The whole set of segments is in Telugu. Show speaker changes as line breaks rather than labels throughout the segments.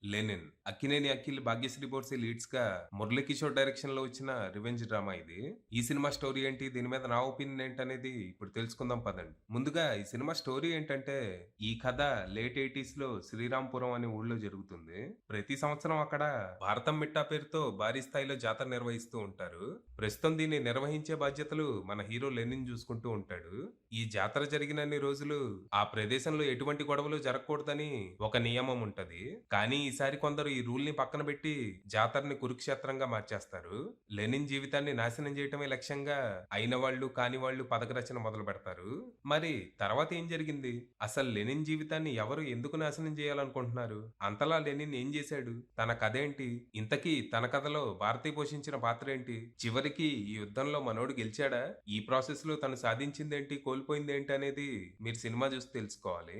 లెనిన్. అక్కినేని అఖిల్, భాగ్యశ్రీ బోర్సే లీడ్స్‌గా మురళీకిషోర్ డైరెక్షన్‌లో వచ్చిన రివెంజ్ డ్రామా ఇది. ఈ సినిమా స్టోరీ ఏంటి? దీని మీద నా ఒపీనియన్ ఏంటనేది ఇప్పుడు తెలుసుకుందాం పదండి. ముందుగా ఈ సినిమా స్టోరీ ఏంటంటే, ఈ కథ లేట్ 80స్‌లో శ్రీరాంపురం అనే ఊళ్ళో జరుగుతుంది. ప్రతి సంవత్సరం అక్కడ భారతం మిట్టా పేరుతో భారీ స్థాయిలో జాతర నిర్వహిస్తూ ఉంటారు. ప్రస్తుతం దీన్ని నిర్వహించే బాధ్యతలు మన హీరో లెనిన్ చూసుకుంటూ ఉంటాడు. ఈ జాతర జరిగినన్ని రోజులు ఆ ప్రదేశంలో ఎటువంటి గొడవలు జరగకూడదని ఒక నియమం ఉంటది. కానీ ఈసారి కొందరు ఈ రూల్ ని పక్కన పెట్టి జాతరని కురుక్షేత్రంగా మార్చేస్తారు. లెనిన్ జీవితాన్ని నాశనం చేయటమే లక్ష్యంగా అయిన వాళ్ళు కాని వాళ్ళు పథక రచన మొదలు పెడతారు. మరి తర్వాత ఏం జరిగింది? అసలు లెనిన్ జీవితాన్ని ఎవరు ఎందుకు నాశనం చేయాలనుకుంటున్నారు? అంతలా లెనిన్ ఏం చేశాడు? తన కథ ఏంటి? ఇంతకీ తన కథలో భారతి పోషించిన పాత్ర ఏంటి? చివరికి ఈ యుద్ధంలో మనోడు గెలిచాడా? ఈ ప్రాసెస్ లో తను సాధించిందేంటి, కోల్పోయిందేంటి అనేది మీరు సినిమా చూసి తెలుసుకోవాలి.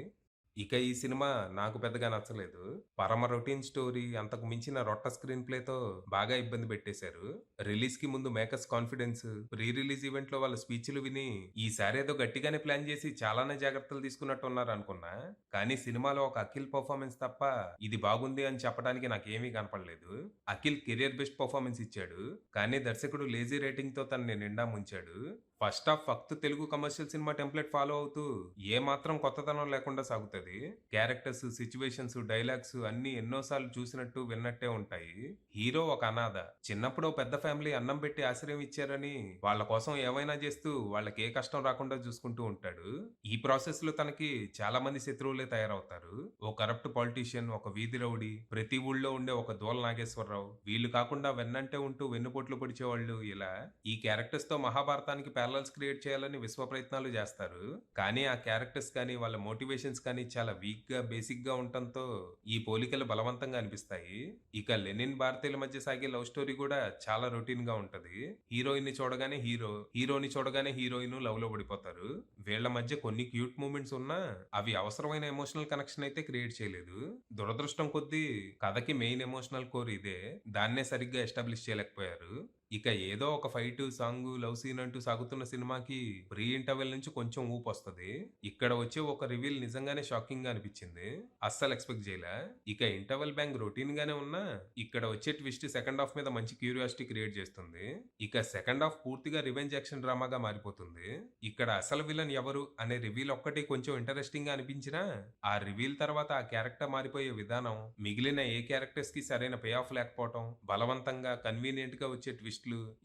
ఇక ఈ సినిమా నాకు పెద్దగా నచ్చలేదు. పరమ రొటీన్ స్టోరీ, అంతకు మించిన రొట్ట స్క్రీన్ ప్లేతో బాగా ఇబ్బంది పెట్టేశారు. రిలీజ్‌కి ముందు మేకర్స్ కాన్ఫిడెన్స్, ప్రీ రిలీజ్ ఈవెంట్‌లో వాళ్ళ స్పీచ్‌లు విని ఈసారి ఏదో గట్టిగానే ప్లాన్ చేసి చాలానే జాగ్రత్తలు తీసుకున్నట్టున్నారనుకున్నా. కానీ సినిమాలో ఒక అఖిల్ పెర్ఫార్మన్స్ తప్ప ఇది బాగుంది అని చెప్పడానికి నాకేమీ కనపడలేదు. అఖిల్ కెరియర్ బెస్ట్ పెర్ఫార్మన్స్ ఇచ్చాడు. కానీ దర్శకుడు లేజీ రేటింగ్‌తో తనని నిండా ముంచాడు. ఫస్ట్ హాఫ్ ఫక్త్ Telugu commercial cinema template follow అవుతూ ఏ మాత్రం కొత్తదనం లేకుండా సాగుతది. క్యారెక్టర్స్, సిచ్యువేషన్స్, డైలాగ్స్ అన్నీ ఎన్నోసార్లు చూసినట్టు విన్నట్టే ఉంటాయి. హీరో ఒక అనాథ. చిన్నప్పుడు ఓ పెద్ద ఫ్యామిలీ అన్నం పెట్టి ఆశ్రయం ఇచ్చారని వాళ్ళ కోసం ఏవైనా చేస్తూ వాళ్ళకి ఏ కష్టం రాకుండా చూసుకుంటూ ఉంటాడు. ఈ ప్రాసెస్ లో తనకి చాలా మంది శత్రువులే తయారవుతారు. ఓ కరప్ట్ పొలిటీషియన్, ఒక వీధి రౌడీ, ప్రతి ఊళ్ళో ఉండే ఒక దూల నాగేశ్వరరావు, వీళ్ళు కాకుండా వెన్నంటే ఉంటూ వెన్నుపోట్లు పొడిచేవాళ్ళు, ఇలా ఈ క్యారెక్టర్స్ తో మహాభారతానికి ప్యారలల్స్ క్రియేట్ చేయాలని విశ్వ ప్రయత్నాలు చేస్తారు. కానీ ఆ క్యారెక్టర్స్ కానీ వాళ్ళ మోటివేషన్స్ కానీ చాలా వీక్ గా, బేసిక్ గా ఉండటంతో ఈ పోలికలు బలవంతంగా అనిపిస్తాయి. ఇక లెనిన్ భారతీయుల మధ్య సాగే లవ్ స్టోరీ కూడా చాలా రొటీన్ గా ఉంటది. హీరోయిన్ ని చూడగానే హీరో, హీరోని చూడగానే హీరోయిన్ లవ్ లో పడిపోతారు. వీళ్ళ మధ్య కొన్ని క్యూట్ మూమెంట్స్ ఉన్నా అవి అవసరమైన ఎమోషనల్ కనెక్షన్ అయితే క్రియేట్ చేయలేదు. దురదృష్టం కొద్దీ కథకి మెయిన్ ఎమోషనల్ కోర్ ఇదే, దాన్నే సరిగ్గా ఎస్టాబ్లిష్ చేయలేకపోయారు. ఇక ఏదో ఒక ఫైట్, సాంగ్, లవ్ సీన్ అంటూ సాగుతున్న సినిమాకి ప్రీ ఇంటర్వెల్ నుంచి కొంచెం ఊపొస్తది. ఇక్కడ వచ్చే ఒక రివీల్ నిజంగానే షాకింగ్ గా అనిపించింది. అస్సలు ఎక్స్‌పెక్ట్ చేయలా. ఇక ఇంటర్వెల్ బ్యాంగ్ రొటీన్ గానే ఉన్నా ఇక్కడ వచ్చే ట్విస్ట్ సెకండ్ హాఫ్ మీద మంచి క్యూరియాసిటీ క్రియేట్ చేస్తుంది. ఇక సెకండ్ హాఫ్ పూర్తిగా రివెంజ్ యాక్షన్ డ్రామాగా మారిపోతుంది. ఇక్కడ అసలు విలన్ ఎవరు అనే రివీల్ ఒక్కటి కొంచెం ఇంట్రెస్టింగ్ గా అనిపించినా, ఆ రివీల్ తర్వాత ఆ క్యారెక్టర్ మారిపోయే విధానం, మిగిలిన ఏ క్యారెక్టర్స్ కి సరైన పే ఆఫ్ లేకపోవటం, బలవంతంగా కన్వీనియంట్ గా వచ్చే ట్విస్టులు,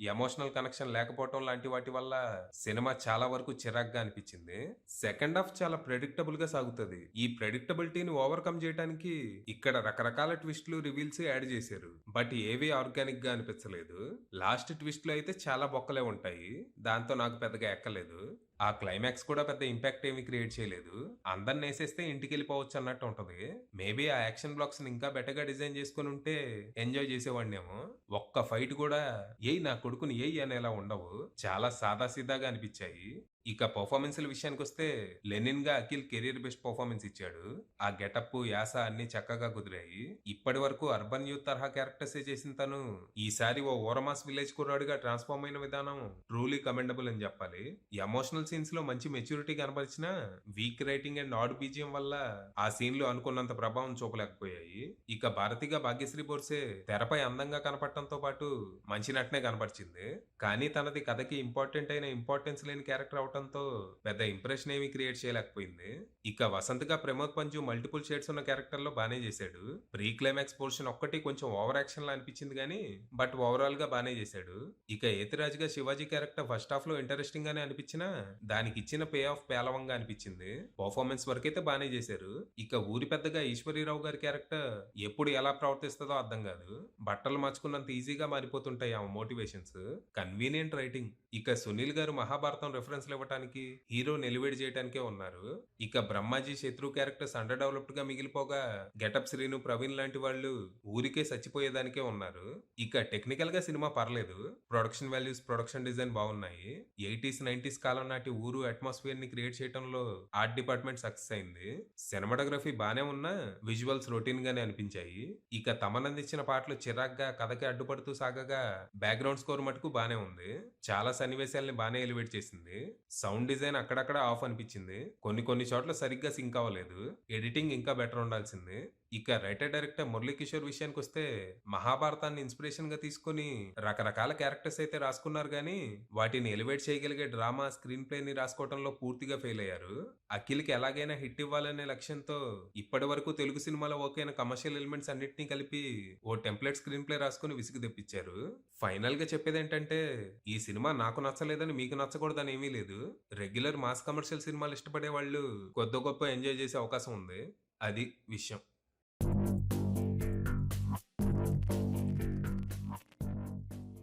ఎమోషనల్ కనెక్షన్ లేకపోవటం లాంటి వాటి వల్ల సినిమా చాలా వరకు చిరాగ్గా అనిపించింది. సెకండ్ హాఫ్ చాలా ప్రెడిక్టబుల్ గా సాగుతది. ఈ ప్రెడిక్టబిలిటీని ఓవర్కమ్ చేయడానికి ఇక్కడ రకరకాల ట్విస్టులు, రివీల్స్ యాడ్ చేశారు. బట్ ఏవి ఆర్గానిక్ గా అనిపించలేదు. లాస్ట్ ట్విస్టులు అయితే చాలా బొక్కలే ఉంటాయి. దాంతో నాకు పెద్దగా ఎక్కలేదు. ఆ క్లైమాక్స్ కూడా పెద్ద ఇంపాక్ట్ ఏమీ క్రియేట్ చేయలేదు. అందరినేసేస్తే ఇంటికెళ్ళిపోవచ్చు అన్నట్టు ఉంటది. మేబీ ఆ యాక్షన్ బ్లాక్స్ ని ఇంకా బెటర్ గా డిజైన్ చేసుకొని ఉంటే ఎంజాయ్ చేసేవాడినేమో. ఒక్క ఫైట్ కూడా "ఏయ్ నా కొడుకుని ఏయ్" అనేలా ఉండవు. చాలా సాదాసీదాగా అనిపించాయి. ఇక పెర్ఫార్మన్స్‌ల విషయానికొస్తే లెనిన్‌గా అఖిల్ కెరియర్ బెస్ట్ పెర్ఫార్మన్స్ ఇచ్చాడు. ఆ గెటప్, యాస అన్నీ చక్కగా కుదిరాయి. ఇప్పటి వరకు అర్బన్ యూత్ తరహా క్యారెక్టర్సే చేసిన తను ఈసారి ఓ ఊరమాస్ విలేజ్ కుర్రాడిగా ట్రాన్స్‌ఫార్మ్ అయిన విధానం ట్రూలీ కమెండబుల్ అని చెప్పాలి. ఎమోషనల్ సీన్స్ లో మంచి మెచ్యూరిటీ కనబరిచినా weak writing and odd BGM వల్ల ఆ సీన్లు అనుకున్నంత ప్రభావం చూపలేకపోయాయి. ఇక భారతిగా భాగ్యశ్రీ బోర్సే తెరపై అందంగా కనపడటంతో పాటు మంచి నటనే కనపరిచింది. కానీ తనది కథకి ఇంపార్టెంట్ అయిన ఇంపార్టెన్స్ లేని క్యారెక్టర్ అవటంతో పెద్ద ఇంప్రెషన్ ఏమీ క్రియేట్ చేయలేకపోయింది. ఇక వసంత్ గా ప్రమోద్ పంజు మల్టిపుల్ షేడ్స్ ఉన్న క్యారెక్టర్ లో బానే చేశాడు. ప్రీ క్లైమాక్స్ పోర్షన్ ఒక్కటి కొంచెం ఓవర్ యాక్షన్ లా అనిపించింది గానీ, బట్ ఓవరాల్ గా బానే చేశాడు. ఇక ఏతిరాజ్ గా శివాజీ క్యారెక్టర్ ఫస్ట్ హాఫ్ లో ఇంట్రెస్టింగ్ గానే అనిపించినా దానికి ఇచ్చిన పే ఆఫ్ పేలవంగా అనిపించింది. పర్ఫార్మెన్స్ వరకైతే బానే చేశారు. ఇక ఊరి పెద్దగా ఈశ్వరీరావు గారి క్యారెక్టర్ ఎప్పుడు ఎలా ప్రవర్తిస్తుందో అర్థం కాదు. బట్టలు మార్చుకున్నంత ఈజీగా మారిపోతుంటాయి ఆమె మోటివేషన్స్. Convenient writing. ఇక సునీల్ గారు మహాభారతం రిఫరెన్స్‌లు ఇవ్వటానికి, హీరోని ఎలివేట్ చేయటానికే ఉన్నారు. ఇక బ్రహ్మాజీ, శత్రు క్యారెక్టర్స్ అండర్ డెవలప్డ్ గా మిగిలిపోగా గెటప్ శ్రీను, ప్రవీణ్ లాంటి వాళ్ళు ఊరికే చచ్చిపోయేదానికే ఉన్నారు. ఇక టెక్నికల్ గా సినిమా పర్లేదు. ప్రొడక్షన్ వాల్యూస్, ప్రొడక్షన్ డిజైన్ బాగున్నాయి. 80s, 90s కాలం నాటి ఊరు అట్మాస్ఫియర్ ని క్రియేట్ చేయడంలో ఆర్ట్ డిపార్ట్మెంట్ సక్సెస్ అయింది. సినిమాటోగ్రఫీ బానే ఉన్నా విజువల్స్ రొటీన్ గానే అనిపించాయి. ఇక తమన్ అందించిన పాటలు చిరాగ్గా కథకి అడ్డుపడుతూ సాగగా బ్యాక్‌గ్రౌండ్ స్కోర్ మటుకు బానే ఉంది. చాలా సన్నివేశాల్ని బానే ఎలివేట్ చేసింది. సౌండ్ డిజైన్ అక్కడక్కడ ఆఫ్ అనిపించింది. కొన్ని కొన్ని చోట్ల సరిగ్గా సింక్ అవ్వలేదు. ఎడిటింగ్ ఇంకా బెటర్ ఉండాల్సింది. ఇక రైటర్ డైరెక్టర్ మురళీకిషోర్ విషయానికొస్తే మహాభారతాన్ని ఇన్స్పిరేషన్ గా తీసుకొని రకరకాల క్యారెక్టర్స్ అయితే రాసుకున్నారు గానీ వాటిని ఎలివేట్ చేయగలిగే డ్రామా స్క్రీన్ ప్లే ని రాసుకోవడంలో పూర్తిగా ఫెయిల్ అయ్యారు. అఖిల్కి ఎలాగైనా హిట్ ఇవ్వాలనే లక్ష్యంతో ఇప్పటి వరకు తెలుగు సినిమాలో ఓకైన కమర్షియల్ ఎలిమెంట్స్ అన్నిటినీ కలిపి ఓ టెంప్లెట్ స్క్రీన్ ప్లే రాసుకుని విసిగి తెప్పించారు. ఫైనల్ గా చెప్పేది ఏంటంటే ఈ సినిమా నాకు నచ్చలేదని మీకు నచ్చకూడదని ఏమీ లేదు. రెగ్యులర్ మాస్ కమర్షియల్ సినిమాలు ఇష్టపడే వాళ్ళు కొద్ది గొప్ప ఎంజాయ్ చేసే అవకాశం ఉంది. అది విషయం.